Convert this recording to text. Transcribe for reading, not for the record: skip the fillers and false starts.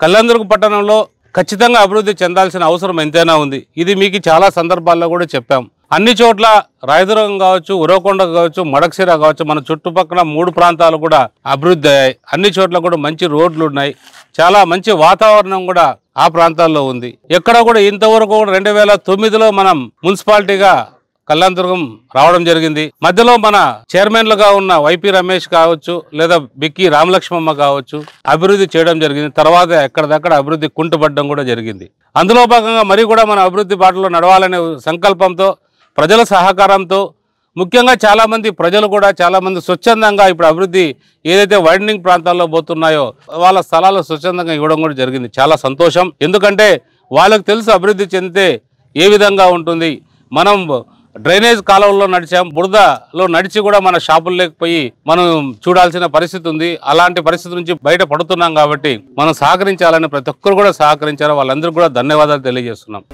కళ్యాణదుర్గం పట్టణంలో ఖచ్చితంగా అభివృద్ధి చెందాల్సిన అవసరం ఎంతైనా ఉంది. ఇది మీకు చాలా సందర్భాల్లో కూడా చెప్పాం. అన్ని చోట్ల రాయదుర్గం కావచ్చు, ఉరవకొండ కావచ్చు, మడకశిర కావచ్చు, మన చుట్టుపక్కల 3 ప్రాంతాలు కూడా అభివృద్ధి అయ్యాయి. అన్ని చోట్ల కూడా మంచి రోడ్లు ఉన్నాయి. చాలా మంచి వాతావరణం కూడా ఆ ప్రాంతాల్లో ఉంది. ఎక్కడ కూడా ఇంతవరకు 2009లో మనం మున్సిపాలిటీగా కళ్యాణదుర్గం రావడం జరిగింది. మధ్యలో మన చైర్మన్లుగా ఉన్న వైపీ రమేష్ కావచ్చు, లేదా బిక్కి రామలక్ష్మమ్మ కావచ్చు, అభివృద్ధి చేయడం జరిగింది. తర్వాత ఎక్కడిదక్కడ అభివృద్ధి కుంటుపడడం కూడా జరిగింది. అందులో భాగంగా మరి కూడా మన అభివృద్ధి బాటలో నడవాలనే సంకల్పంతో, ప్రజల సహకారంతో, ముఖ్యంగా చాలామంది ప్రజలు కూడా చాలామంది స్వచ్ఛందంగా ఇప్పుడు అభివృద్ధి ఏదైతే వైడనింగ్ ప్రాంతాల్లో పోతున్నాయో వాళ్ళ స్థలాలు స్వచ్ఛందంగా ఇవ్వడం కూడా జరిగింది. చాలా సంతోషం. ఎందుకంటే వాళ్ళకు తెలుసు అభివృద్ధి చెందితే ఏ విధంగా ఉంటుంది. మనం డ్రైనేజ్ కాలువల్లో నడిచాం, బురదలో నడిచి కూడా మన షాపులు లేకపోయి మనం చూడాల్సిన పరిస్థితి ఉంది. అలాంటి పరిస్థితి నుంచి బయట పడుతున్నాం కాబట్టి మనం సహకరించాలని ప్రతి ఒక్కరు కూడా సహకరించారు. వాళ్ళందరికీ కూడా ధన్యవాదాలు తెలియజేస్తున్నాం.